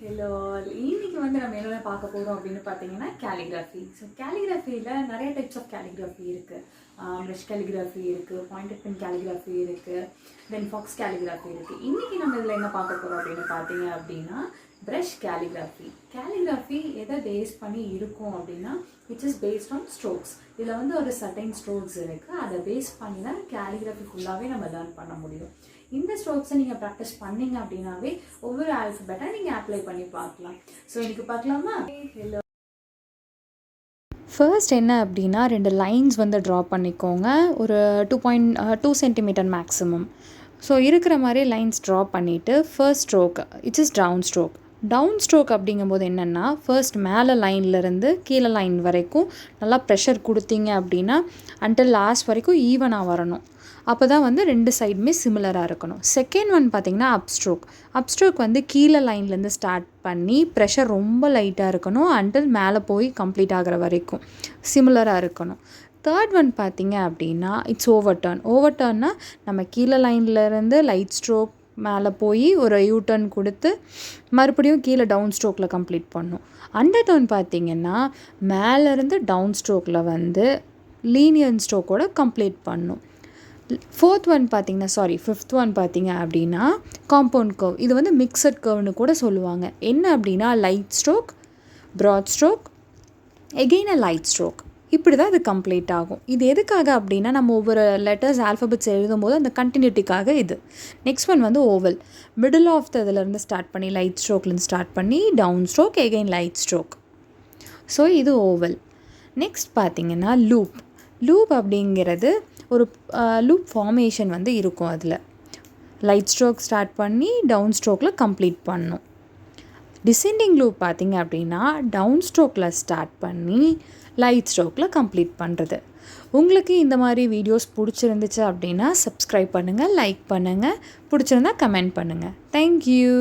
Hello, இன்னைக்கு வந்து நம்ம என்ன பார்க்க போகிறோம் அப்படின்னு பார்த்தீங்கன்னா கேலிகிராஃபி. ஸோ கேலிகிராஃபியில் நிறைய டைப்ஸ் ஆஃப் கேலிகிராஃபி இருக்குது. ப்ரஷ் கேலிகிராஃபி இருக்குது, பாயிண்டட் பென் கேலிகிராஃபி இருக்குது, தென் ஃபாக்ஸ் கேலிகிராஃபி இருக்குது. இன்றைக்கி நம்ம இதில் என்ன பார்க்க போகிறோம் அப்படின்னு பார்த்தீங்க அப்படின்னா ப்ரஷ் கேலிகிராஃபி. கேலிகிராஃபி எதை பேஸ் பண்ணி இருக்கும் அப்படின்னா which is based on strokes. இதில் வந்து ஒரு சர்டைன் ஸ்ட்ரோக்ஸ் இருக்குது, அதை பேஸ் பண்ணி தான் கேலிகிராஃபி ஃபுல்லாகவே நம்ம லேர்ன் பண்ண முடியும். இந்த ஸ்ட்ரோக்ஸை நீங்கள் ப்ராக்டிஸ் பண்ணிங்க அப்படின்னாவே ஒவ்வொரு ஆல்ஃபபெட்டை நீங்கள் அப்ளை பண்ணி பார்க்கலாம். ஸோ இன்றைக்கி பார்க்கலாமா? ஹலோ, ஃபர்ஸ்ட் என்ன அப்படின்னா 2 லைன்ஸ் வந்து ட்ரா பண்ணிக்கோங்க. ஒரு 2.2 சென்டிமீட்டர் மேக்ஸிமம். ஸோ இருக்கிற மாதிரி லைன்ஸ் ட்ரா பண்ணிவிட்டு first stroke it's is down stroke. Down stroke அப்படிங்கும்போது என்னென்னா ஃபர்ஸ்ட் மேலே லைன்லேருந்து கீழே லைன் வரைக்கும் நல்லா ப்ரெஷர் கொடுத்தீங்க அப்படின்னா அன்டில் லாஸ்ட் வரைக்கும் ஈவனாக வரணும். அப்போ தான் வந்து 2 சைடுமே சிமிலராக இருக்கணும். செகண்ட் ஒன் பார்த்திங்கன்னா அப்ஸ்ட்ரோக். அப்ஸ்ட்ரோக் வந்து கீழே லைன்லேருந்து ஸ்டார்ட் பண்ணி ப்ரெஷர் ரொம்ப லைட்டாக இருக்கணும் அன்டில் மேலே போய் கம்ப்ளீட் ஆகிற வரைக்கும் சிமிலராக இருக்கணும். தேர்ட் ஒன் பார்த்திங்க அப்படின்னா இட்ஸ் ஓவர் டர்ன். ஓவர் டர்ன்னா நம்ம கீழே லைன்லேருந்து லைட் ஸ்ட்ரோக் மேலே போய் ஒரு யூட்டர்ன் கொடுத்து மறுபடியும் கீழே டவுன் ஸ்ட்ரோக்கில் கம்ப்ளீட் பண்ணணும். அண்டர் டர்ன் பார்த்திங்கன்னா மேலேருந்து டவுன் ஸ்ட்ரோக்கில் வந்து லீனியர் ஸ்ட்ரோக்கோட கம்ப்ளீட் பண்ணணும். ஃபிஃப்த் ஒன் பார்த்திங்க அப்படின்னா காம்பவுண்ட் கர்வ். இது வந்து மிக்சட் கர்வ்னு கூட சொல்லுவாங்க. என்ன அப்படின்னா light stroke, broad stroke, again a light stroke, இப்படி தான் இது கம்ப்ளீட் ஆகும். இது எதுக்காக அப்படின்னா நம்ம ஒவ்வொரு லெட்டர்ஸ் ஆல்ஃபபெட்ஸ் எழுதும்போது அந்த கண்டினியூட்டிக்காக இது. நெக்ஸ்ட் ஒன் வந்து ஓவல். மிடில் ஆஃப் இதிலேருந்து ஸ்டார்ட் பண்ணி லைட் ஸ்ட்ரோக்லேருந்து ஸ்டார்ட் பண்ணி down stroke, again light stroke. So இது ஓவல். நெக்ஸ்ட் பார்த்திங்கன்னா லூப். லூப் அப்படிங்கிறது ஒரு லூப் ஃபார்மேஷன் வந்து இருக்கும். அதில் லைட் ஸ்ட்ரோக் ஸ்டார்ட் பண்ணி டவுன் ஸ்ட்ரோக்கில் கம்ப்ளீட் பண்ணணும். டிசெண்டிங் லூப் பார்த்திங்க அப்படின்னா டவுன் ஸ்ட்ரோக்கில் ஸ்டார்ட் பண்ணி லைட் ஸ்ட்ரோக்கில் கம்ப்ளீட் பண்ணுறது. உங்களுக்கு இந்த மாதிரி வீடியோஸ் பிடிச்சிருந்துச்சு அப்படின்னா சப்ஸ்கிரைப் பண்ணுங்கள், லைக் பண்ணுங்கள், பிடிச்சிருந்தா கமெண்ட் பண்ணுங்கள். தேங்க்யூ.